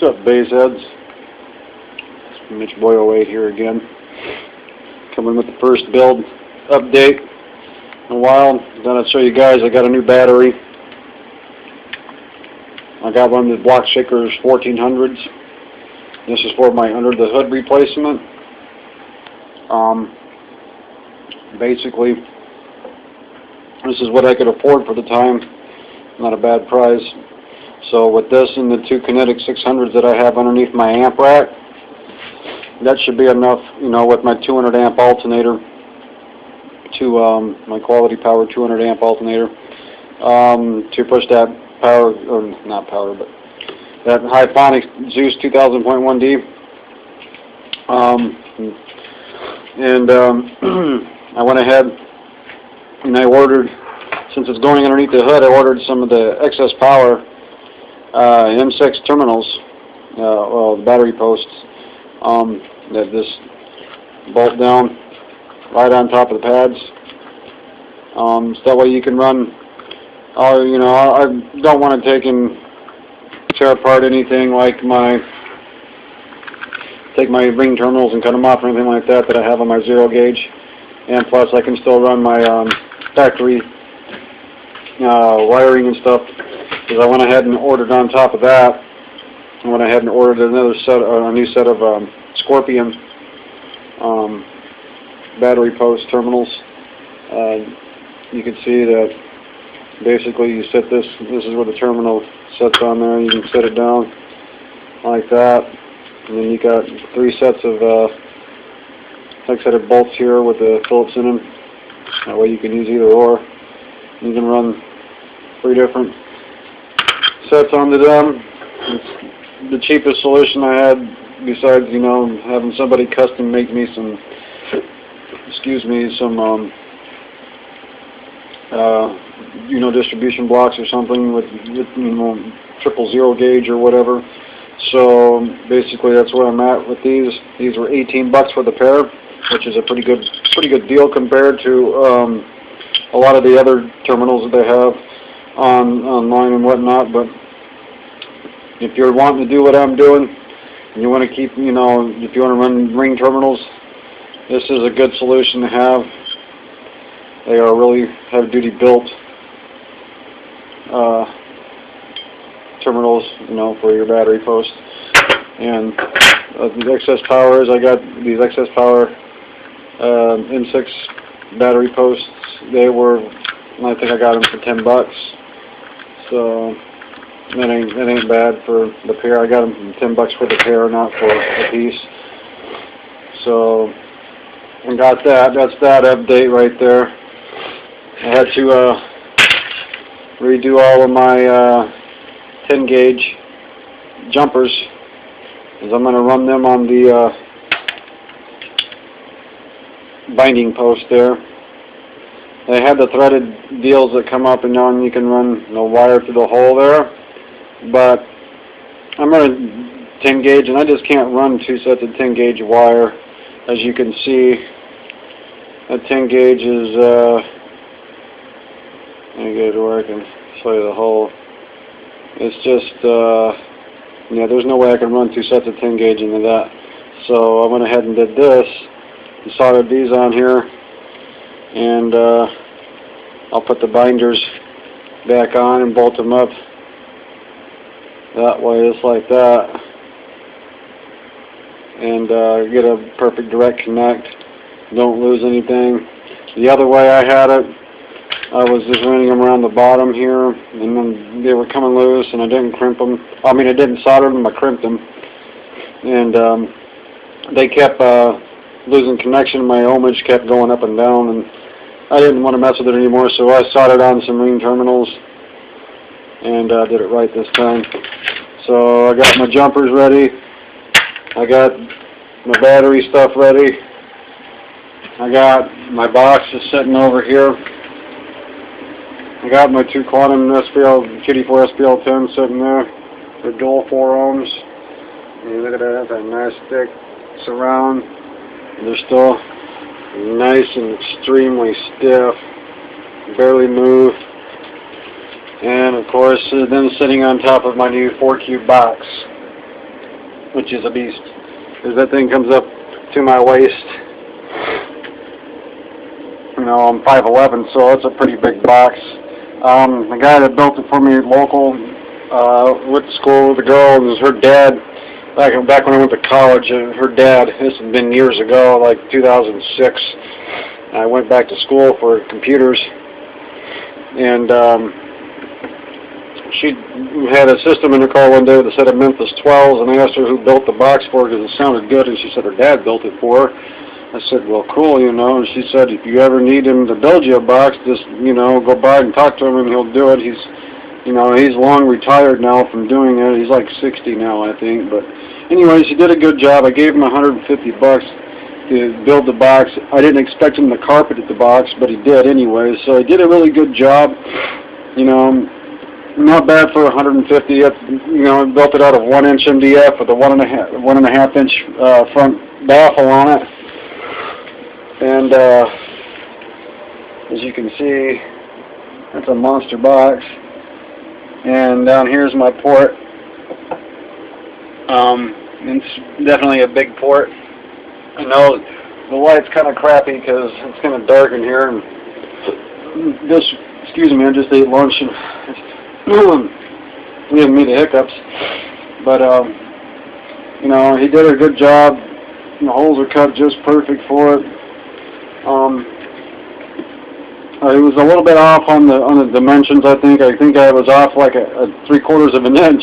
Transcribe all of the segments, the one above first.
What's up, base heads? It's Mitch Boyle 8 here again. Coming with the first build update in a while. Then I'll show you guys I got a new battery. I got one of the Block Shakers 1400s. This is for my under the hood replacement. Basically, this is what I could afford for the time. Not a bad price. So with this and the two Kinetic 600s that I have underneath my amp rack, that should be enough, you know, with my 200 amp alternator to my Quality Power 200 amp alternator to push that power, or not power, but that Hyphonic Zeus 2000.1D. I went ahead and I ordered, since it's going underneath the hood, I ordered some of the excess power M6 terminals, well, the battery posts that just bolt down right on top of the pads. So that way you can run. You know, I don't want to take and tear apart anything like take my ring terminals and cut them off or anything like that I have on my 0 gauge. And plus, I can still run my factory wiring and stuff. Because I went ahead and ordered on top of that. I went ahead and ordered another set, a new set of Scorpion battery post terminals. You can see that basically you set this. This is where the terminal sets on there. You can set it down like that, and then you got 3 sets of like I said, bolts here with the Phillips in them. That way you can use either or. You can run 3 different sets onto them. It's the cheapest solution I had, besides, you know, having somebody custom make me some, you know, distribution blocks or something with you know, 000 gauge or whatever. So basically, that's where I'm at with these. These were $18 for the pair, which is a pretty good deal compared to a lot of the other terminals that they have online and whatnot. But if you're wanting to do what I'm doing, and you want to keep, you know, if you want to run ring terminals, this is a good solution to have. They are really heavy-duty built terminals, you know, for your battery posts. And the excess powers, I got these excess power M6 battery posts. They were, I think I got them for $10. So that ain't bad for the pair. I got them for $10 for the pair, not for a piece. So I got that. That's that update right there. I had to redo all of my 10 gauge jumpers, because I'm going to run them on the binding post there. They had the threaded deals that come up and down. You can run the wire through the hole there, but I'm running 10 gauge, and I just can't run 2 sets of 10 gauge wire. As you can see, that 10 gauge is let me get it to where I can show you the hole. It's just yeah, there's no way I can run 2 sets of 10 gauge into that. So I went ahead and did this and soldered these on here, and I'll put the binders back on and bolt them up that way, just like that, and get a perfect direct connect. Don't lose anything. The other way I had it, I was just running them around the bottom here, and then they were coming loose, and I didn't crimp them. I mean, I didn't solder them, I crimped them, and they kept losing connection. My ohmage kept going up and down, and I didn't want to mess with it anymore, so I soldered on some ring terminals and did it right this time. So I got my jumpers ready. I got my battery stuff ready. I got my box just sitting over here. I got my 2 Quantum SPL, Kitty 4 SPL 10 sitting there. They're dual 4 ohms. And look at that, that nice thick surround. They're still nice and extremely stiff, barely move. And of course, then sitting on top of my new 4-cube box. which is a beast, because that thing comes up to my waist. You know, I'm 5'11", so it's a pretty big box. The guy that built it for me, local, went to school with a girl, and it was her dad. Back when I went to college, her dad, this had been years ago, like 2006, I went back to school for computers, and she had a system in her car one day with a set of Memphis 12s, and I asked her who built the box for her because it sounded good, and she said her dad built it for her. I said, well, cool, you know, and she said, if you ever need him to build you a box, just, you know, go by and talk to him and he'll do it. He's, you know, he's long retired now from doing it. He's like 60 now, I think, but anyways, he did a good job. I gave him $150 to build the box. I didn't expect him to carpet the box, but he did anyways, so he did a really good job, you know, not bad for $150. You know, built it out of 1-inch MDF with a 1.5 inch front baffle on it. And as you can see, that's a monster box. And down here's my port. It's definitely a big port. I know the light's kind of crappy because it's kind of dark in here. And this, excuse me, I just ate lunch and it's giving me the hiccups. But you know, he did a good job. The holes are cut just perfect for it. It was a little bit off on the dimensions. I think I was off like a 3/4 of an inch,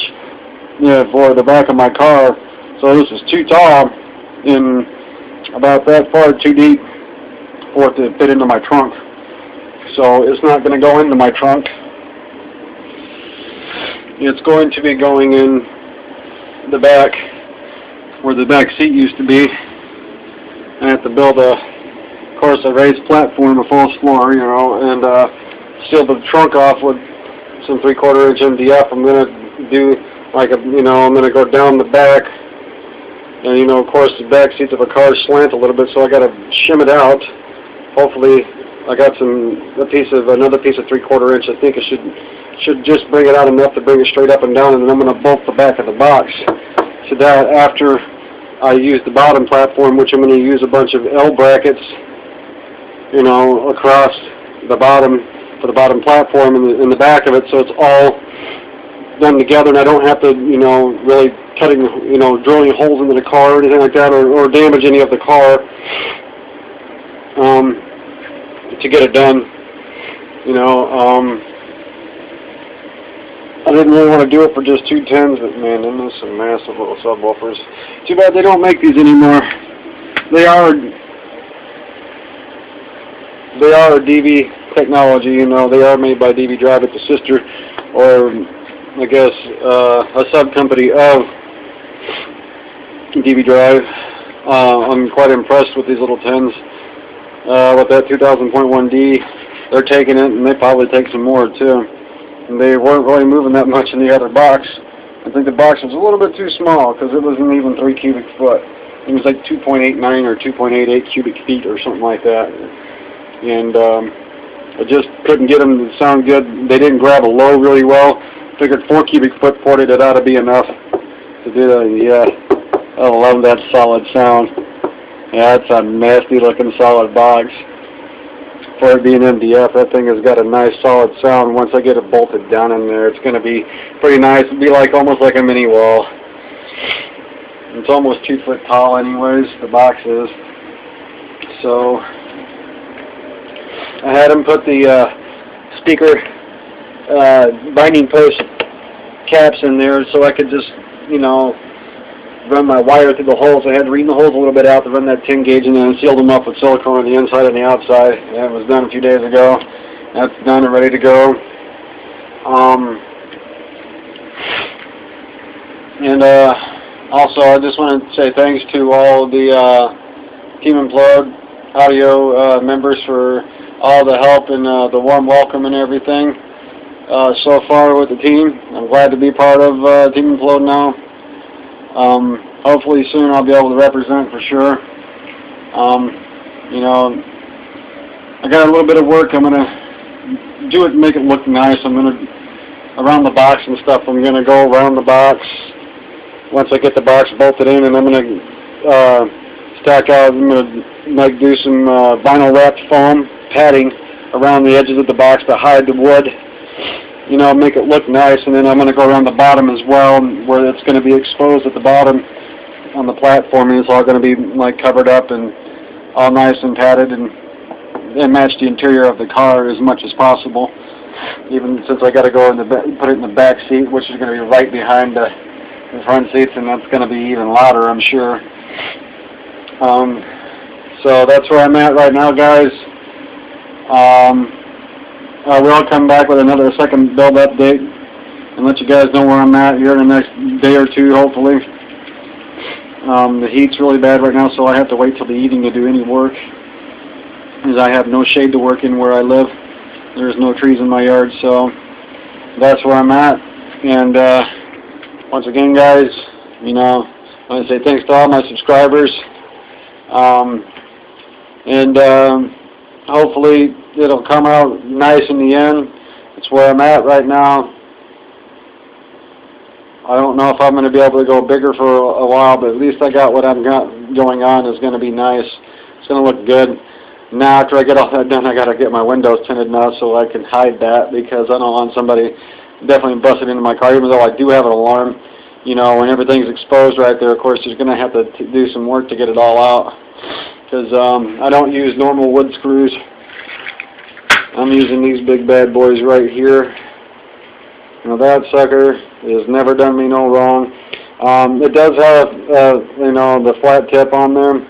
yeah, for the back of my car. So this is too tall and about that far too deep for it to fit into my trunk. So it's not going to go into my trunk. It's going to be going in the back where the back seat used to be. I have to build a raised platform, a false floor, you know, and seal the trunk off with some 3/4 inch MDF. I'm going to do like you know, I'm going to go down the back, and you know, of course, the back seats of a car slant a little bit, so I got to shim it out. Hopefully, I got another piece of 3/4 inch. I think it should just bring it out enough to bring it straight up and down, and then I'm going to bolt the back of the box. So that after I use the bottom platform, which I'm going to use a bunch of L brackets, you know, across the bottom for the bottom platform in the back of it, so it's all done together, and I don't have to, you know, really drilling holes into the car or anything like that, or damage any of the car to get it done. You know, I didn't really want to do it for just 210s, but man, then there's some massive little subwoofers. Too bad they don't make these anymore. They are DV technology, you know. They are made by DV Drive. It's a sister, or I guess a sub-company of DV Drive. I'm quite impressed with these little 10s. With that 2000.1D, they're taking it, and they probably take some more too. And they weren't really moving that much in the other box. I think the box was a little bit too small because it wasn't even 3 cubic foot. It was like 2.89 or 2.88 cubic feet or something like that. And I just couldn't get them to sound good. They didn't grab a low really well. Figured 4 cubic foot ported, it ought to be enough to do that. Yeah, I love that solid sound. Yeah, it's a nasty looking solid box. For it being MDF, that thing has got a nice solid sound. Once I get it bolted down in there, it's going to be pretty nice. It'll be like almost like a mini wall. It's almost 2 foot tall anyways, the box is. So I had him put the speaker binding post caps in there so I could just, you know, run my wire through the holes. I had to ream the holes a little bit out to run that 10 gauge, and then sealed them up with silicone on the inside and the outside. That was done a few days ago. That's done and ready to go. Also, I just want to say thanks to all the Team Implode audio members for all the help and the warm welcome and everything so far with the team. I'm glad to be part of Team Implode now. Hopefully soon I'll be able to represent for sure. You know, I got a little bit of work. I'm going to do it and make it look nice. I'm going to, around the box and stuff, I'm going to go around the box once I get the box bolted in, and I'm going to stack out, I'm going to do some vinyl wrapped foam padding around the edges of the box to hide the wood, you know, make it look nice. And then I'm going to go around the bottom as well, where it's going to be exposed at the bottom on the platform, and it's all going to be like covered up and all nice and padded and match the interior of the car as much as possible. Even since I got to go in the put it in the back seat, which is going to be right behind the front seats, and that's going to be even louder, I'm sure. So that's where I'm at right now, guys. I will come back with another second build update and let you guys know where I'm at here in the next day or two, hopefully. The heat's really bad right now, so I have to wait till the evening to do any work, as I have no shade to work in where I live. There's no trees in my yard, so that's where I'm at. And once again, guys, you know, I want to say thanks to all my subscribers. Hopefully it'll come out nice in the end. That's where I'm at right now. I don't know if I'm going to be able to go bigger for a while, but at least I got what I'm got going on is going to be nice. It's going to look good. Now, after I get all that done, I got to get my windows tinted now so I can hide that, because I don't want somebody definitely busting into my car, even though I do have an alarm. You know, when everything's exposed right there, of course, you're going to have to do some work to get it all out, because I don't use normal wood screws. I'm using these big bad boys right here. Now, that sucker has never done me no wrong. It does have, you know, the flat tip on there,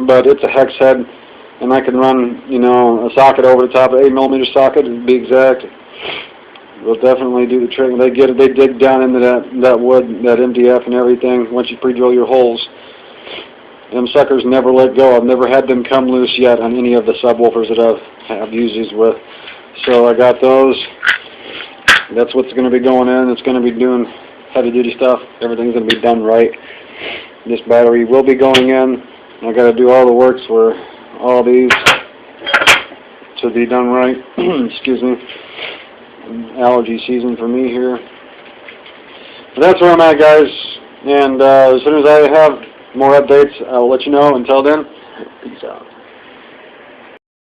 but it's a hex head, and I can run, you know, a socket over the top, of 8mm socket to be exact. Will definitely do the trick. They dig down into that wood, that MDF and everything. Once you pre-drill your holes, them suckers never let go. I've never had them come loose yet on any of the subwoofers that I've used these with. So I got those. That's what's going to be going in. It's going to be doing heavy-duty stuff. Everything's going to be done right. This battery will be going in. I got to do all the works for all these to be done right. Excuse me. Allergy season for me here. But that's where I'm at, guys. And as soon as I have more updates, I'll let you know. Until then, peace out.